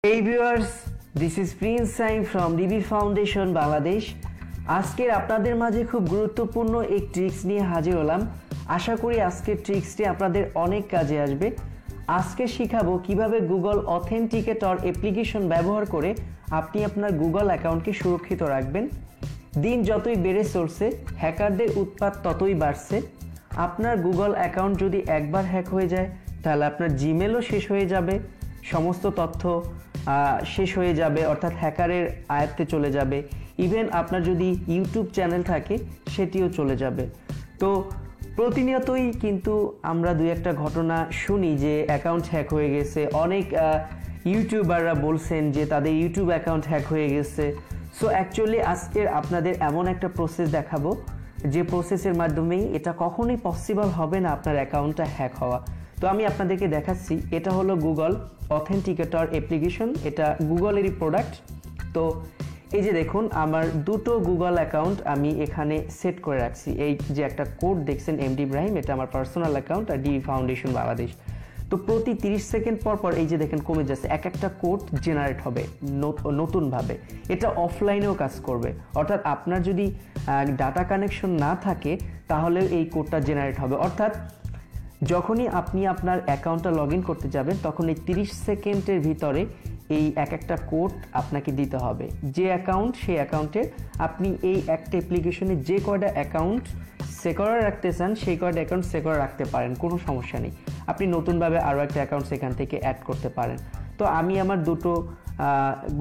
Hey viewers, this is Prince Saim from DB Foundation Bangladesh. আজকের আপনাদের মাঝে খুব গুরুত্বপূর্ণ এক ট্রিক্স নিয়ে হাজির হলাম। আশা করি আজকের ট্রিক্সটি আপনাদের অনেক কাজে আসবে। আজকে শিখাবো কিভাবে গুগল অথেন্টিকেটর অ্যাপ্লিকেশন ব্যবহার করে আপনি আপনার গুগল অ্যাকাউন্টকে সুরক্ষিত রাখবেন। দিন যতই বেড়ে চলছে, হ্যাকারদের উৎপাত ততই বাড়ছে। আপনার গুগল অ্যাকাউন্ট যদি একবার হ্যাক হয়ে যায়, তাহলে আপনার জিমেলও শেষ হয়ে যাবে, সমস্ত তথ্য শেষ হয়ে যাবে, অর্থাৎ হ্যাকারের আয়ত্তে চলে যাবে। ইভেন আপনার যদি ইউটিউব চ্যানেল থাকে সেটিও চলে যাবে। তো প্রতিনিয়তই কিন্তু আমরা দুই একটা ঘটনা শুনি যে অ্যাকাউন্ট হ্যাক হয়ে গেছে। অনেক ইউটিউবাররা বলছেন যে তাদের ইউটিউব অ্যাকাউন্ট হ্যাক হয়ে গেছে। সো অ্যাকচুয়ালি আজকের আপনাদের এমন একটা প্রসেস দেখাবো যে প্রসেসের মাধ্যমেই এটা কখনোই পসিবল হবে না আপনার অ্যাকাউন্টটা হ্যাক হওয়া। তো আমি আপনাদেরকে দেখাচ্ছি, এটা হলো গুগল অথেন্টিকেটর অ্যাপ্লিকেশন, এটা গুগলেরই প্রোডাক্ট। তো এই যে দেখুন, আমার দুটো গুগল অ্যাকাউন্ট আমি এখানে সেট করে রাখছি। এই যে একটা কোড দেখছেন এমডি ইব্রাহিম, এটা আমার পার্সোনাল অ্যাকাউন্ট, আর ডিবি ফাউন্ডেশন বাংলাদেশ। তো প্রতি 30 সেকেন্ড পর পর এই যে দেখেন কমে যাচ্ছে, এক একটা কোড জেনারেট হবে নতুনভাবে। এটা অফলাইনেও কাজ করবে, অর্থাৎ আপনার যদি ডাটা কানেকশন না থাকে তাহলে এই কোডটা জেনারেট হবে। অর্থাৎ যখনই আপনি আপনার অ্যাকাউন্টটা লগ ইন করতে যাবেন, তখন এই 30 সেকেন্ডের ভিতরে এই এক একটা কোড আপনাকে দিতে হবে। যে অ্যাকাউন্ট, সেই অ্যাকাউন্টের আপনি এই একটা অ্যাপ্লিকেশনে যে কয়টা অ্যাকাউন্ট সিকিউর রাখতে চান সেই কয়টা অ্যাকাউন্ট সিকিউর রাখতে পারেন, কোনো সমস্যা নেই। আপনি নতুনভাবে আরও একটা অ্যাকাউন্ট সেখান থেকে অ্যাড করতে পারেন। তো আমি আমার দুটো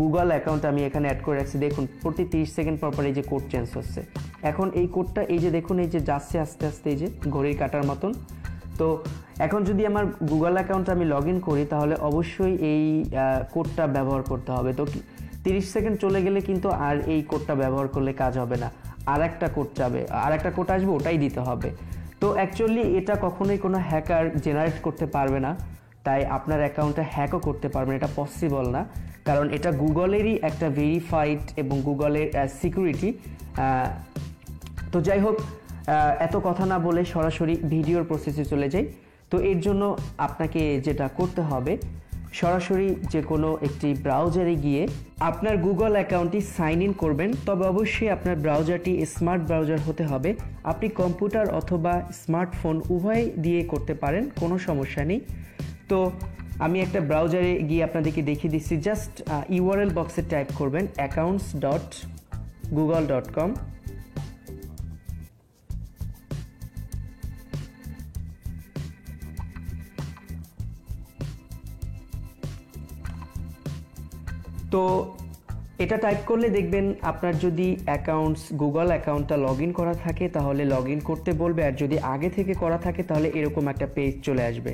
গুগল অ্যাকাউন্ট আমি এখানে অ্যাড করে রাখছি। দেখুন প্রতি 30 সেকেন্ড পর পর এই যে কোড চেঞ্জ হচ্ছে। এখন এই কোডটা এই যে দেখুন এই যে যাচ্ছে আস্তে আস্তে, এই যে ঘড়ির কাঁটার মতন। তো এখন যদি আমার গুগল অ্যাকাউন্ট আমি লগ ইন করি, তাহলে অবশ্যই এই কোডটা ব্যবহার করতে হবে। তো 30 সেকেন্ড চলে গেলে কিন্তু আর এই কোডটা ব্যবহার করলে কাজ হবে না, আর একটা কোড যাবে, আর একটা কোড আসবে, ওটাই দিতে হবে। তো অ্যাকচুয়ালি এটা কখনোই কোনো হ্যাকার জেনারেট করতে পারবে না, তাই আপনার অ্যাকাউন্টটা হ্যাকও করতে পারবেন, এটা পসিবল না। কারণ এটা গুগলেরই একটা ভেরিফাইড এবং গুগলের সিকিউরিটি। তো যাই হোক, এত কথা না বলে সরাসরি ভিডিওর প্রসেসে চলে যাই। তো এর জন্য আপনাকে যেটা করতে হবে, সরাসরি যে কোনো একটি ব্রাউজারে গিয়ে আপনার গুগল অ্যাকাউন্টটি সাইন ইন করবেন। তবে অবশ্যই আপনার ব্রাউজারটি স্মার্ট ব্রাউজার হতে হবে। আপনি কম্পিউটার অথবা স্মার্টফোন উভয় দিয়ে করতে পারেন, কোনো সমস্যা নেই। তো আমি একটা ব্রাউজারে গিয়ে আপনাদেরকে দেখিয়ে দিচ্ছি। জাস্ট ইউআরএল বক্সে টাইপ করবেন accounts.google.com। তো এটা টাইপ করলে দেখবেন আপনার যদি গুগল অ্যাকাউন্টটা লগ ইন করা থাকে তাহলে লগ ইন করতে বলবে, আর যদি আগে থেকে করা থাকে তাহলে এরকম একটা পেজ চলে আসবে।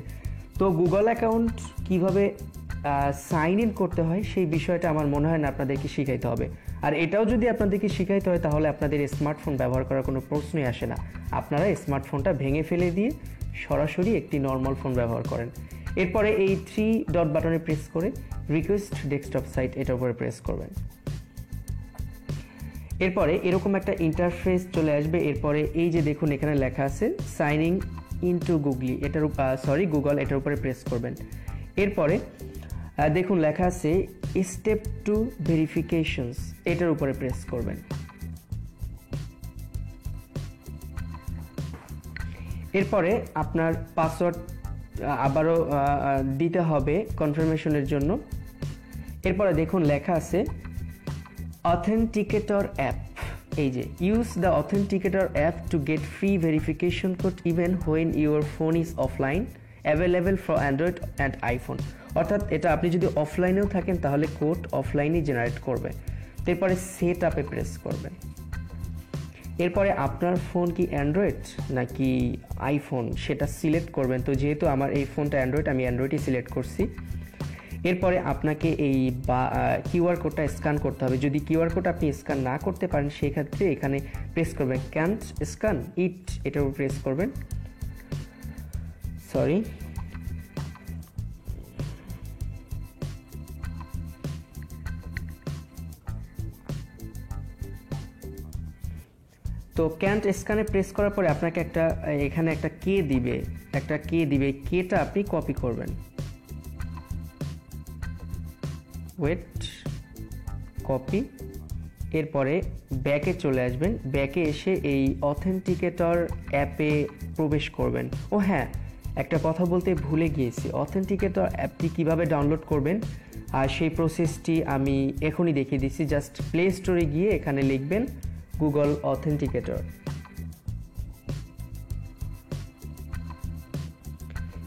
তো গুগল অ্যাকাউন্ট কিভাবে সাইন ইন করতে হয় সেই বিষয়টা আমার মনে হয় না আপনাদেরকে শিখাইতে হবে। আর এটাও যদি আপনাদেরকে শিখাইতে হয় তাহলে আপনাদের স্মার্টফোন ব্যবহার করার কোনো প্রশ্নই আসে না। আপনারা স্মার্টফোনটা ভেঙে ফেলে দিয়ে সরাসরি একটি নর্মাল ফোন ব্যবহার করেন। এরপরে এই 3 ডট বাটনে প্রেস করে রিকোয়েস্ট ডেস্কটপ সাইট এটার উপরে প্রেস করবেন। এরপরে এরকম একটা ইন্টারফেস চলে আসবে। এরপরে এই যে দেখুন এখানে লেখা আছে সাইনিং ইনটু গুগলি, গুগল, এটার উপরে প্রেস করবেন। এরপরে দেখুন লেখা আছে স্টেপ টু ভেরিফিকেশনস, এটার উপরে প্রেস করবেন। এরপরে আপনার পাসওয়ার্ড আবারও দিতে হবে কনফার্মেশনের জন্য। এরপরে দেখুন লেখা আছে অথেন্টিকেটর অ্যাপ, এই যে use the authenticator app to get free verification code even when your phone is offline, available for Android and iPhone. অর্থাৎ এটা আপনি যদি অফলাইনেও থাকেন তাহলে কোড অফলাইনেই জেনারেট করবে। এরপরে সেট আপে প্রেস করবেন। এরপরে আপনার ফোন কি অ্যান্ড্রয়েড নাকি আইফোন সেটা সিলেক্ট করবেন। তো যেহেতু আমার এই ফোনটা অ্যান্ড্রয়েড, আমি অ্যান্ড্রয়েডই সিলেক্ট করছি। এরপরে আপনাকে এই কিউআর কোডটা স্ক্যান করতে হবে। যদি কিউআর কোড আপনি স্ক্যান না করতে পারেন সেক্ষেত্রে এখানে প্রেস করবেন ক্যান্ট স্ক্যান ইট, এটার উপর প্রেস করবেন। তো ক্যান্ট স্ক্যানে প্রেস করার পরে আপনাকে এখানে একটা কে দিবে, কেটা আপনি কপি করবেন। ওয়েট, কপি, এরপরে ব্যাকে চলে আসবেন। ব্যাকে এসে এই অথেন্টিকেটর অ্যাপে প্রবেশ করবেন। ও হ্যাঁ, একটা কথা বলতে ভুলে গিয়েছি, অথেন্টিকেটর অ্যাপটি কিভাবে ডাউনলোড করবেন আর সেই প্রসেসটি আমি এখনই দেখিয়ে দিচ্ছি। জাস্ট প্লে স্টোরে গিয়ে এখানে লিখবেন গুগল অথেন্টিকেটর।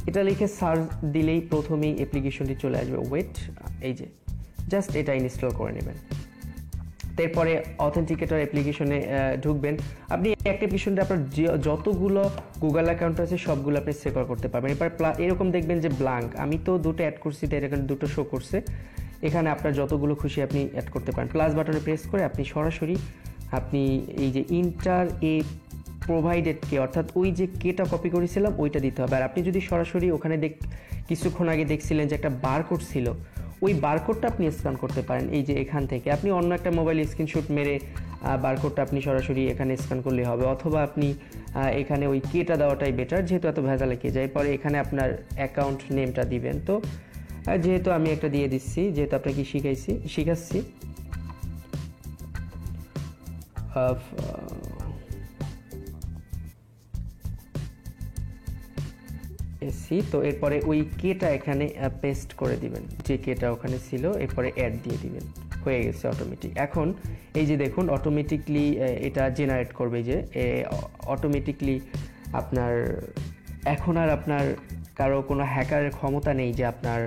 এটা লিখে সার্চ দিলেই প্রথমেই অ্যাপ্লিকেশনটি চলে আসবে। ওয়েট, এই যে জাস্ট এটা ইনস্টল করে নেবেন। তারপরে অথেন্টিকেটর অ্যাপ্লিকেশনে ঢুকবেন। আপনি একটা অ্যাপ্লিকেশনটা আপনার যতগুলো গুগল অ্যাকাউন্ট আছে সবগুলো আপনি সেভ করতে পারবেন। এবার এরকম দেখবেন যে ব্ল্যাঙ্ক, আমি তো দুটো অ্যাড করছি তাই এখানে দুটো শো করছে। এখানে আপনার যতগুলো খুশি আপনি অ্যাড করতে পারেন। প্লাস বাটনে প্রেস করে আপনি সরাসরি আপনি এই যে ইন্টার এ প্রোভাইডেড কে, অর্থাৎ ওই যে কেটা কপি করেছিলাম ওইটা দিতে হবে। আর আপনি যদি সরাসরি ওখানে কিছুক্ষণ আগে দেখছিলেন যে একটা বারকোড ছিল, ওই বারকোডটা আপনি স্ক্যান করতে পারেন। এই যে এখান থেকে আপনি অন্য একটা মোবাইল স্ক্রিনশট মেরে বারকোডটা আপনি সরাসরি এখানে স্ক্যান করলে হবে, অথবা আপনি এখানে ওই কেটা দেওয়াটাই বেটার, যেহেতু এত ভেজালে কে যায়। পরে এখানে আপনার অ্যাকাউন্ট নেমটা দিবেন। তো যেহেতু আমি একটা দিয়ে দিচ্ছি, যেহেতু আপনাকে শিখাচ্ছি। তো এরপরে ওই কেটা এখানে পেস্ট করে দিবেন, যে কেটা ওখানে ছিল, এরপরে অ্যাড দিয়ে দিবেন, হয়ে গেছে অটোমেটিক। এখন এই যে দেখুন অটোমেটিকলি এটা জেনারেট করবে, যে অটোমেটিকলি আপনার এখন আর আপনার কারো কোনো হ্যাকারের ক্ষমতা নেই যে আপনার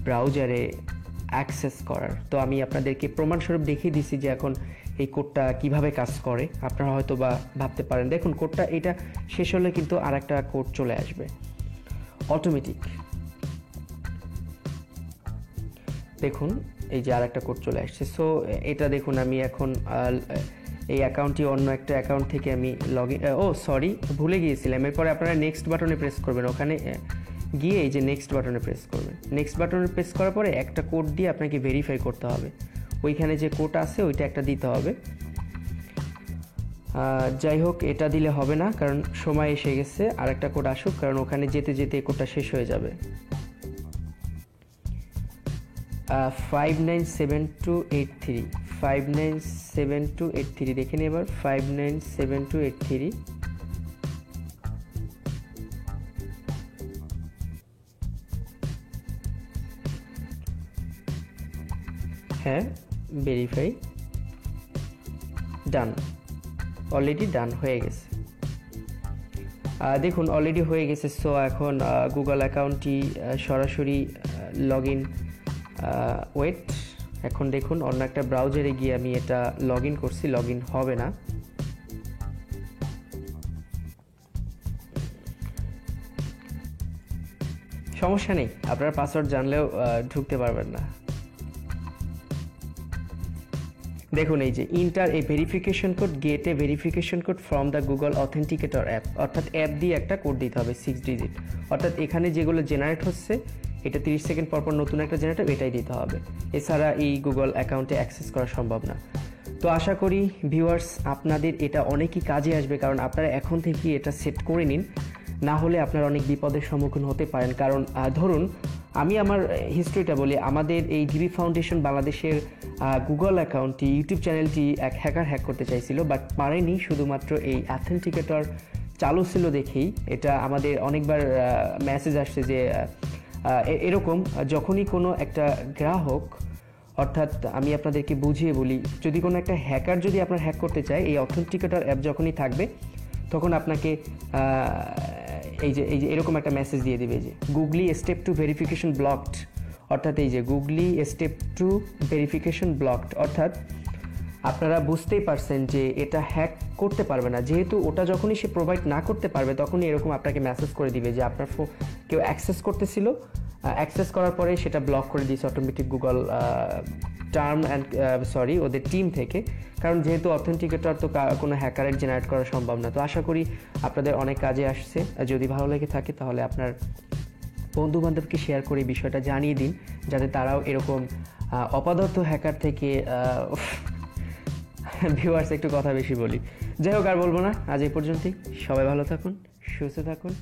ব্রাউজারে অ্যাক্সেস করার। তো আমি আপনাদেরকে প্রমাণস্বরূপ দেখিয়ে দিচ্ছি যে এখন এই কোডটা কিভাবে কাজ করে। আপনারা হয়তো বা ভাবতে পারেন, দেখুন কোডটা এটা শেষ হলে কিন্তু আর একটা কোড চলে আসবে অটোমেটিক। দেখুন এই যে আর একটা কোড চলে আসছে। সো এটা দেখুন আমি এখন এই অ্যাকাউন্টটি অন্য একটা অ্যাকাউন্ট থেকে আমি ভুলে গিয়েছিলাম। এরপরে আপনারা নেক্সট বাটনে প্রেস করবেন, ওখানে গিয়ে এই যে নেক্সট বাটনে প্রেস করবেন। নেক্সট বাটনে প্রেস করার পরে একটা কোড দিয়ে আপনাকে ভেরিফাই করতে হবে। ওইখানে যে কোড আছে ওইটা একটা দিতে হবে। যাই হোক, এটা দিলে হবে না কারণ সময় এসে গেছে, আর একটা কোড আসুক, কারণ ওখানে যেতে যেতে কোডটা শেষ হয়ে যাবে। 597283 দেখে নিন এবার। 597283 হ্যাঁ, ভেরিফাই ডান, অলরেডি ডান হয়ে গেছে। দেখুন অলরেডি হয়ে গেছে। সো এখন গুগল অ্যাকাউন্টটি সরাসরি লগ ইন। ওয়েট, এখন দেখুন অন্য একটা ব্রাউজারে গিয়ে আমি এটা লগ ইন করছি, লগ ইন হবে না। সমস্যা নেই, আপনারা পাসওয়ার্ড জানলেও ঢুকতে পারবেন না। দেখুন এই যে inter A verification code, gate A verification code from the Google authenticator app, অর্থাৎ অ্যাপ দিয়ে একটা কোড দিতে হবে 6 ডিজিট। অর্থাৎ এখানে যেগুলো জেনারেট হচ্ছে এটা 30 সেকেন্ড পর পর নতুন একটা জেনারেট, এটাই দিতে হবে। এছাড়া এই গুগল অ্যাকাউন্টে অ্যাক্সেস করা সম্ভব না। তো আশা করি ভিউয়ার্স আপনাদের এটা অনেকই কাজে আসবে, কারণ আপনারা এখন থেকেই এটা সেট করে নিন, না হলে আপনারা অনেক বিপদের সম্মুখীন হতে পারেন। কারণ ধরুন আমি আমার হিস্ট্রিটা বলি, আমাদের এই ডিবি ফাউন্ডেশন বাংলাদেশের গুগল অ্যাকাউন্টটি, ইউটিউব চ্যানেলটি এক হ্যাকার হ্যাক করতে চাইছিল, বাট পারেনি, শুধুমাত্র এই অথেন্টিকেটর চালু ছিল দেখেই। এটা আমাদের অনেকবার মেসেজ আসছে যে এরকম যখনই কোনো একটা গ্রাহক, অর্থাৎ আমি আপনাদেরকে বুঝিয়ে বলি, যদি কোনো একটা হ্যাকার যদি আপনার হ্যাক করতে চায়, এই অথেন্টিকেটর অ্যাপ যখনই থাকবে তখন আপনাকে এই যে এরকম একটা মেসেজ দিয়ে দিবে যে গুগলি স্টেপ টু ভেরিফিকেশন ব্লকড, অর্থাৎ এই যে গুগলি স্টেপ টু ভেরিফিকেশন ব্লকড, অর্থাৎ আপনারা বুঝতেই পারছেন যে এটা হ্যাক করতে পারবে না। যেহেতু ওটা যখনই সে প্রোভাইড না করতে পারবে তখনই এরকম আপনাকে মেসেজ করে দিবে যে আপনার কেউ অ্যাক্সেস করতেছিল, অ্যাক্সেস করার পরে সেটা ব্লক করে দিয়েছে অটোমেটিক গুগল ওদের টিম থেকে। কারণ যেহেতু অথেন্টিকেটর তো কোনো হ্যাকারের জেনারেট করা সম্ভব না। তো আশা করি আপনাদের অনেক কাজে আসছে। যদি ভালো লেগে থাকে তাহলে আপনার বন্ধু বান্ধবকে শেয়ার করে বিষয়টা জানিয়ে দিন, যাতে তারাও এরকম অপদার্থ হ্যাকার থেকে ভিউয়ার্স একটু কথা বেশি বলি। যাই হোক, আর বলবো না, আজ এই পর্যন্তই। সবাই ভালো থাকুন, সুস্থ থাকুন।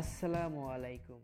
আসসালামু আলাইকুম।